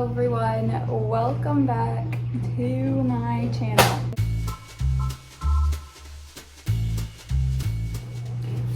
everyone, welcome back to my channel.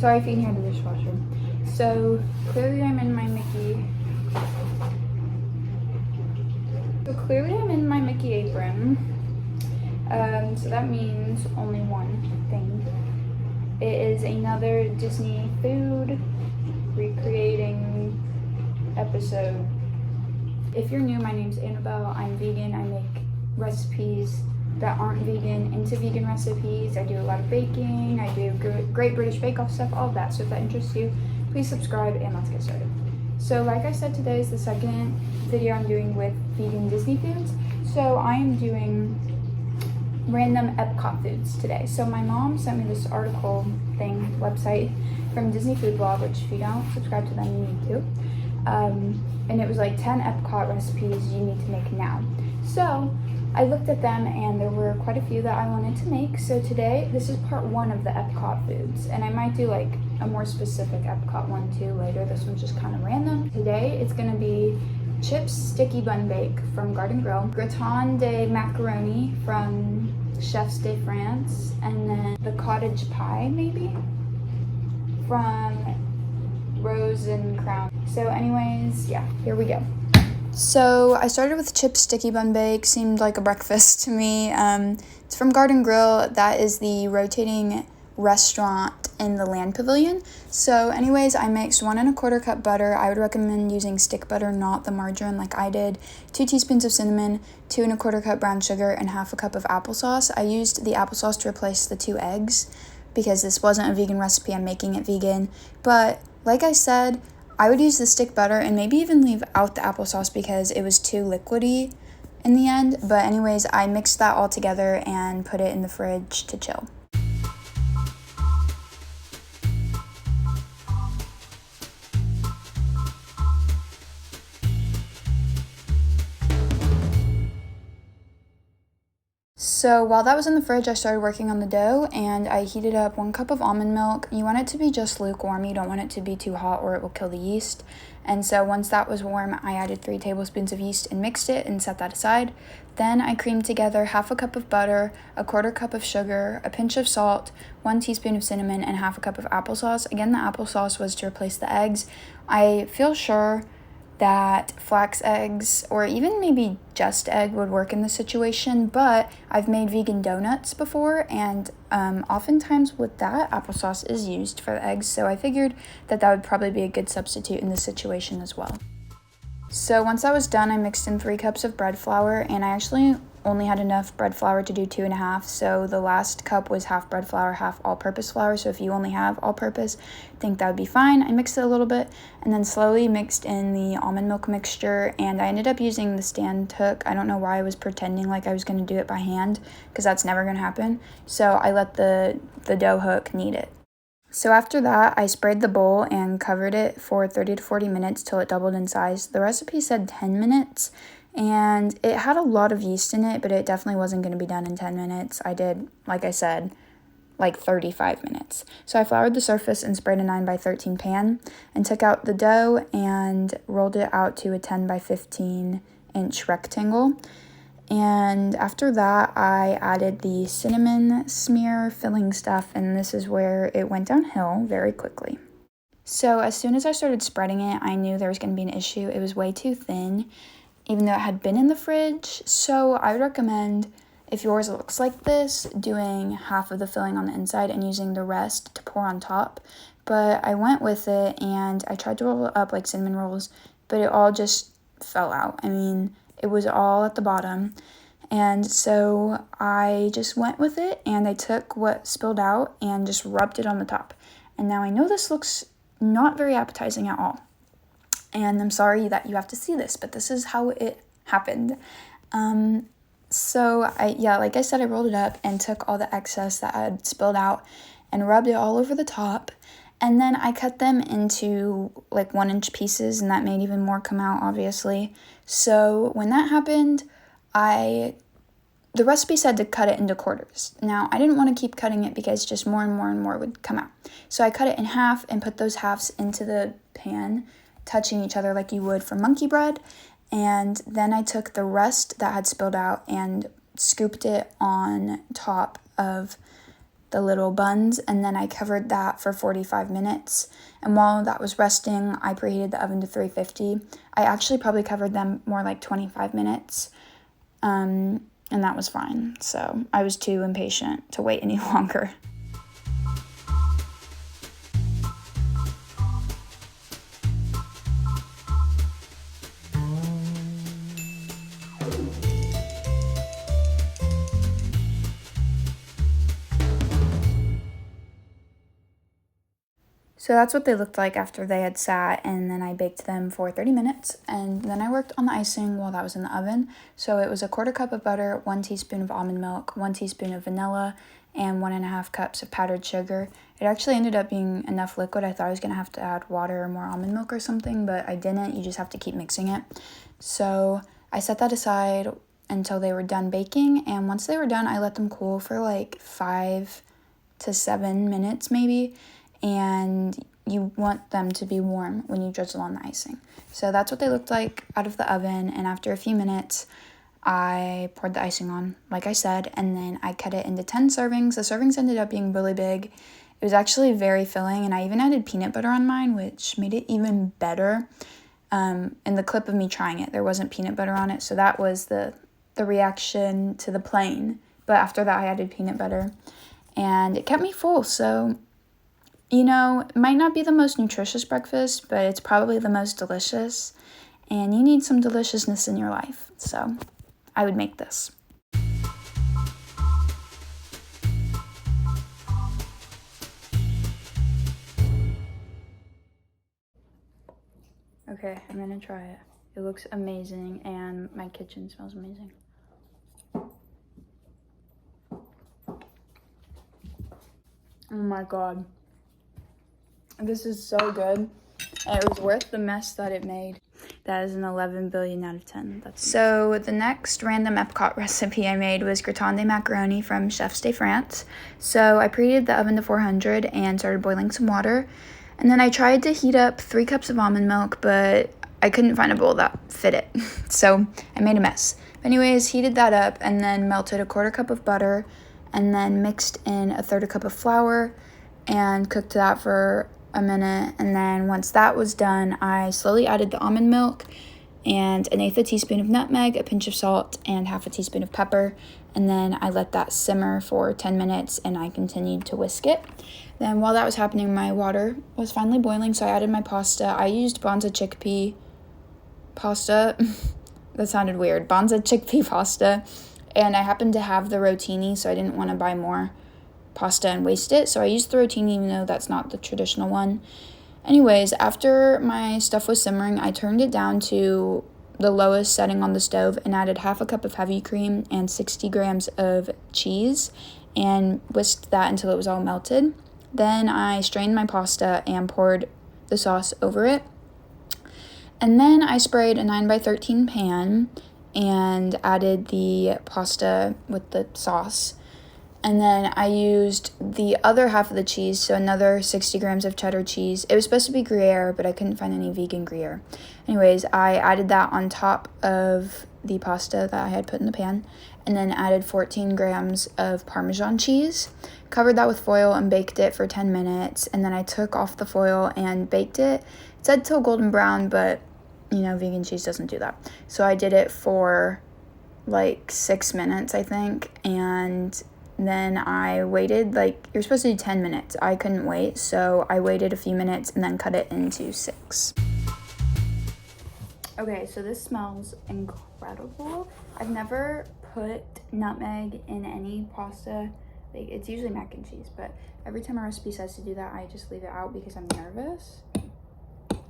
Sorry if you can hear the dishwasher. So clearly I'm in my Mickey apron. So that means only one thing. It is another Disney food recreating episode. If you're new, my name's Annabelle. I'm vegan. I make recipes that aren't vegan into vegan recipes. I do a lot of baking. I do Great British Bake Off stuff, all of that. So if that interests you, please subscribe and let's get started. So like I said, today is the second video I'm doing with vegan Disney foods. So I am doing random Epcot foods today. So my mom sent me this article website from Disney Food Blog, which if you don't subscribe to them, you need to. And it was like 10 Epcot recipes you need to make now. So I looked at them and there were quite a few that I wanted to make. So today, this is part one of the Epcot foods. And I might do like a more specific Epcot one too later. This one's just kind of random. Today, it's gonna be chips sticky bun bake from Garden Grill, gratande macaroni from Chefs de France, and then the cottage pie maybe from Rose and Crown. So anyways, yeah, here we go. So I started with chips sticky bun bake. Seemed like a breakfast to me. It's from Garden Grill. That is the rotating restaurant in the Land Pavilion. So anyways, I mixed 1 1/4 cup butter. I would recommend using stick butter, not the margarine like I did. 2 teaspoons of cinnamon, 2 1/4 cup brown sugar, and 1/2 cup of applesauce. I used the applesauce to replace the 2 eggs because this wasn't a vegan recipe. I'm making it vegan. But like I said, I would use the stick butter and maybe even leave out the applesauce because it was too liquidy in the end. But anyways, I mixed that all together and put it in the fridge to chill. So while that was in the fridge, I started working on the dough and I heated up 1 cup of almond milk. You want it to be just lukewarm. You don't want it to be too hot or it will kill the yeast. And so once that was warm, I added 3 tablespoons of yeast and mixed it and set that aside. Then I creamed together 1/2 cup of butter, 1/4 cup of sugar, a pinch of salt, 1 teaspoon of cinnamon, and 1/2 cup of applesauce. Again, the applesauce was to replace the eggs. I feel sure that flax eggs or even maybe just egg would work in this situation, but I've made vegan donuts before and oftentimes with that, applesauce is used for the eggs, so I figured that that would probably be a good substitute in this situation as well. So once that was done, I mixed in 3 cups of bread flour, and I actually only had enough bread flour to do 2 1/2, so the last cup was half bread flour, half all-purpose flour, so if you only have all-purpose, I think that would be fine. I mixed it a little bit, and then slowly mixed in the almond milk mixture, and I ended up using the stand hook. I don't know why I was pretending like I was going to do it by hand, because that's never going to happen, so I let the dough hook knead it. So after that, I sprayed the bowl and covered it for 30 to 40 minutes till it doubled in size. The recipe said 10 minutes, and it had a lot of yeast in it, but it definitely wasn't going to be done in 10 minutes. I did, like I said, like 35 minutes. So I floured the surface and sprayed a 9 by 13 pan and took out the dough and rolled it out to a 10 by 15 inch rectangle. And after that, I added the cinnamon smear filling stuff, and this is where it went downhill very quickly. So as soon as I started spreading it, I knew there was going to be an issue. It was way too thin, even though it had been in the fridge. So I would recommend, if yours looks like this, doing half of the filling on the inside and using the rest to pour on top. But I went with it, and I tried to roll it up like cinnamon rolls, but it all just fell out. I mean, it was all at the bottom, and so I just went with it, and I took what spilled out and just rubbed it on the top. And now I know this looks not very appetizing at all, and I'm sorry that you have to see this, but this is how it happened. So like I said, I rolled it up and took all the excess that had spilled out and rubbed it all over the top. And then I cut them into like 1-inch pieces, and that made even more come out, obviously. So when that happened, the recipe said to cut it into quarters. Now, I didn't want to keep cutting it because just more and more and more would come out. So I cut it in half and put those halves into the pan, touching each other like you would for monkey bread. And then I took the rest that had spilled out and scooped it on top of the little buns, and then I covered that for 45 minutes. And while that was resting, I preheated the oven to 350. I actually probably covered them more like 25 minutes, and that was fine. So I was too impatient to wait any longer. So that's what they looked like after they had sat, and then I baked them for 30 minutes, and then I worked on the icing while that was in the oven. So it was a 1/4 cup of butter, 1 teaspoon of almond milk, 1 teaspoon of vanilla, and 1.5 cups of powdered sugar. It actually ended up being enough liquid. I thought I was going to have to add water or more almond milk or something, but I didn't. You just have to keep mixing it. So I set that aside until they were done baking, and once they were done, I let them cool for like 5 to 7 minutes maybe. And you want them to be warm when you drizzle on the icing. So that's what they looked like out of the oven, and after a few minutes, I poured the icing on, like I said, and then I cut it into 10 servings. The servings ended up being really big. It was actually very filling, and I even added peanut butter on mine, which made it even better. In the clip of me trying it, there wasn't peanut butter on it, so that was the reaction to the plain. But after that, I added peanut butter, and it kept me full, so you know, it might not be the most nutritious breakfast, but it's probably the most delicious, and you need some deliciousness in your life, so I would make this. Okay, I'm gonna try it. It looks amazing, and my kitchen smells amazing. Oh my god. This is so good. And it was worth the mess that it made. That is an 11 billion out of 10. So the next random Epcot recipe I made was gratande macaroni from Chefs de France. So I preheated the oven to 400 and started boiling some water. And then I tried to heat up 3 cups of almond milk, but I couldn't find a bowl that fit it. So I made a mess. But anyways, heated that up and then melted a 1/4 cup of butter and then mixed in a 1/3 cup of flour and cooked that for a minute. And then once that was done, I slowly added the almond milk and 1/8 teaspoon of nutmeg, a pinch of salt, and 1/2 teaspoon of pepper. And then I let that simmer for 10 minutes and I continued to whisk it. Then while that was happening, my water was finally boiling, so I added my pasta. I used Bonza chickpea pasta. That sounded weird. Bonza chickpea pasta. And I happened to have the rotini, so I didn't want to buy more pasta and waste it, so I used the rotini even though that's not the traditional one. Anyways, after my stuff was simmering, I turned it down to the lowest setting on the stove and added 1/2 cup of heavy cream and 60 grams of cheese and whisked that until it was all melted. Then I strained my pasta and poured the sauce over it. And then I sprayed a 9x13 pan and added the pasta with the sauce. And then I used the other half of the cheese, so another 60 grams of cheddar cheese. It was supposed to be Gruyere, but I couldn't find any vegan Gruyere. Anyways, I added that on top of the pasta that I had put in the pan, and then added 14 grams of Parmesan cheese. Covered that with foil and baked it for 10 minutes, and then I took off the foil and baked it. It said till golden brown, but, you know, vegan cheese doesn't do that. So I did it for like 6 minutes, I think, and then I waited, like, you're supposed to do 10 minutes. I couldn't wait, so I waited a few minutes and then cut it into 6. Okay, so this smells incredible. I've never put nutmeg in any pasta. Like, it's usually mac and cheese, but every time a recipe says to do that, I just leave it out because I'm nervous.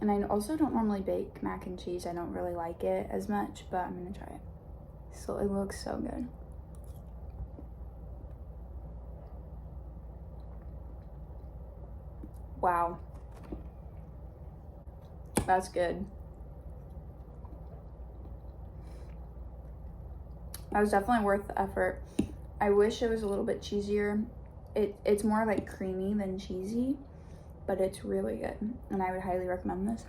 And I also don't normally bake mac and cheese. I don't really like it as much, but I'm gonna try it. So it looks so good. Wow. That's good. That was definitely worth the effort. I wish it was a little bit cheesier. It's more like creamy than cheesy, but it's really good. And I would highly recommend this.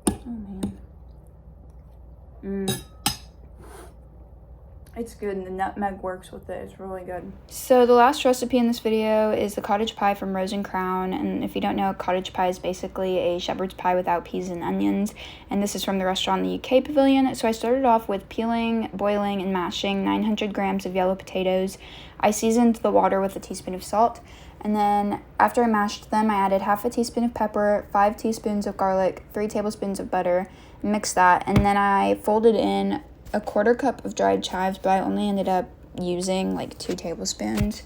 Oh man. It's good, and the nutmeg works with it. It's really good. So the last recipe in this video is the cottage pie from Rose and Crown. And if you don't know, cottage pie is basically a shepherd's pie without peas and onions. And this is from the restaurant in the UK Pavilion. So I started off with peeling, boiling, and mashing 900 grams of yellow potatoes. I seasoned the water with a teaspoon of salt. And then after I mashed them, I added half a teaspoon of pepper, 5 teaspoons of garlic, 3 tablespoons of butter, and mixed that. And then I folded in a 1/4 cup of dried chives, but I only ended up using like 2 tablespoons.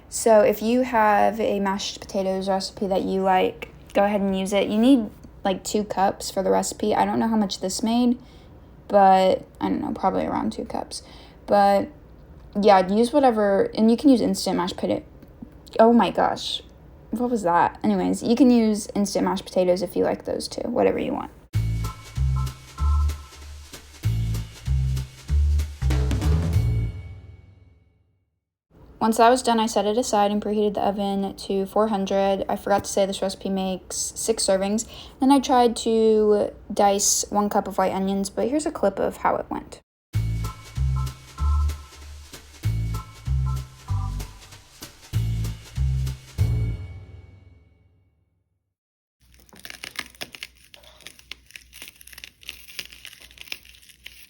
So if you have a mashed potatoes recipe that you like, go ahead and use it. You need like 2 cups for the recipe. I don't know how much this made, but I don't know, probably around 2 cups. But yeah, use whatever, and you can use instant mashed potato. Oh my gosh, what was that? Anyways, you can use instant mashed potatoes if you like those too, whatever you want. Once that was done, I set it aside and preheated the oven to 400. I forgot to say this recipe makes 6 servings. Then I tried to dice 1 cup of white onions, but here's a clip of how it went.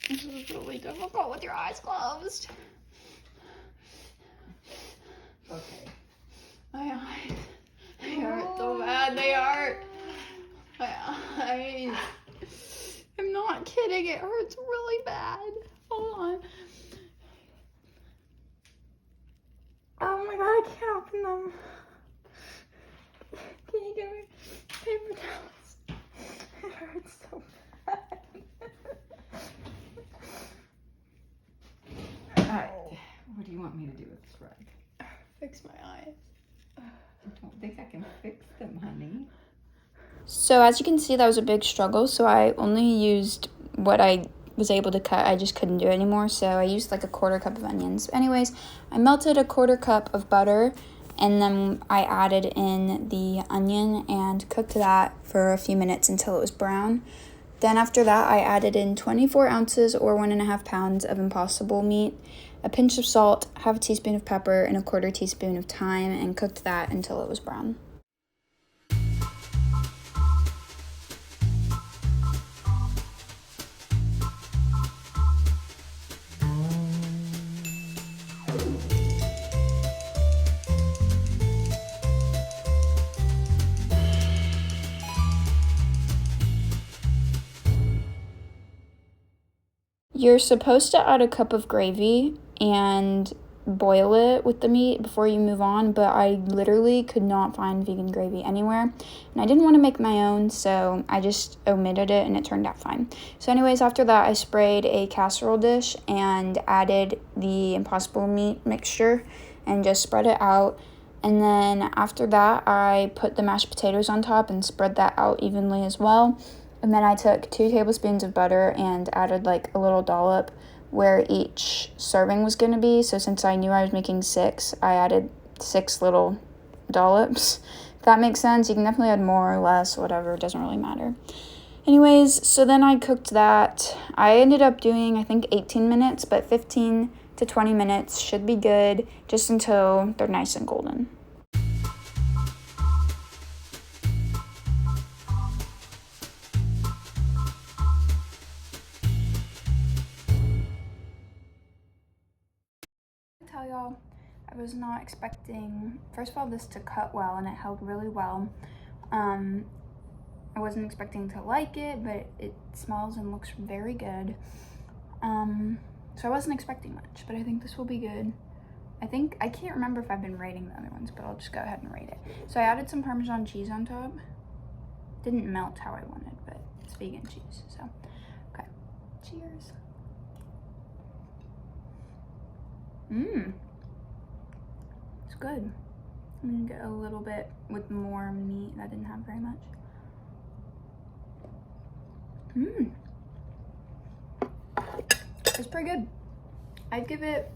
This is really difficult with your eyes closed. Okay. My eyes, they hurt so bad, they hurt. My eyes. I'm not kidding, it hurts really bad. Hold on. Oh my god, I can't open them. Can you give me paper towels? It hurts so bad. Alright. What do you want me to do with this rug? Fix my eyes. I don't think I can fix them, honey. So as you can see, that was a big struggle. So I only used what I was able to cut. I just couldn't do it anymore. So I used like a 1/4 cup of onions. Anyways, I melted a 1/4 cup of butter, and then I added in the onion and cooked that for a few minutes until it was brown. Then after that, I added in 24 ounces or 1.5 pounds of Impossible meat, a pinch of salt, half a teaspoon of pepper, and a 1/4 teaspoon of thyme, and cooked that until it was brown. You're supposed to add a cup of gravy and boil it with the meat before you move on, but I literally could not find vegan gravy anywhere, and I didn't want to make my own, so I just omitted it, and it turned out fine. So anyways, after that, I sprayed a casserole dish and added the Impossible meat mixture and just spread it out. And then after that, I put the mashed potatoes on top and spread that out evenly as well. And then I took 2 tablespoons of butter and added like a little dollop where each serving was going to be. So since I knew I was making 6, I added 6 little dollops. If that makes sense. You can definitely add more or less, whatever. It doesn't really matter. Anyways, so then I cooked that. I ended up doing, I think, 18 minutes, but 15 to 20 minutes should be good, just until they're nice and golden. Tell y'all, I was not expecting, first of all, this to cut well, and it held really well. I wasn't expecting to like it, but it smells and looks very good. So I wasn't expecting much, but I think this will be good. I can't remember if I've been rating the other ones, but I'll just go ahead and rate it. So I added some Parmesan cheese on top. Didn't melt how I wanted, but it's vegan cheese, so okay. Cheers. It's good. I'm gonna get a little bit with more meat. I didn't have very much. It's pretty good. I'd give it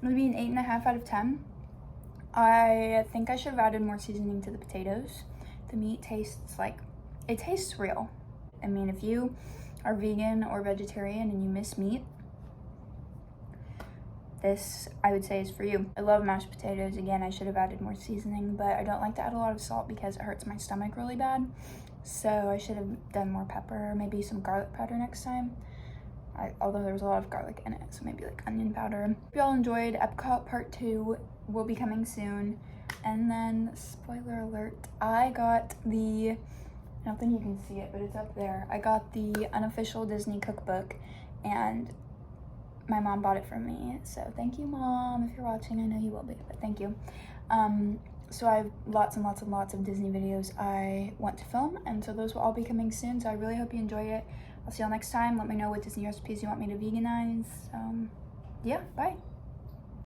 maybe an 8.5 out of 10. I think I should have added more seasoning to the potatoes. The meat tastes like, it tastes real. I mean, if you are vegan or vegetarian and you miss meat, this, I would say, is for you. I love mashed potatoes. Again, I should have added more seasoning, but I don't like to add a lot of salt because it hurts my stomach really bad. So I should have done more pepper, maybe some garlic powder next time. Although there was a lot of garlic in it, so maybe like onion powder. Hope y'all enjoyed. Epcot Part 2 will be coming soon. And then, spoiler alert, I got the, I don't think you can see it, but it's up there. I got the unofficial Disney cookbook, and my mom bought it for me. So thank you, Mom, if you're watching. I know you will be, but thank you. So I have lots and lots and lots of Disney videos I want to film, and so those will all be coming soon. So I really hope you enjoy it. I'll see y'all next time. Let me know what Disney recipes you want me to veganize. Yeah, bye.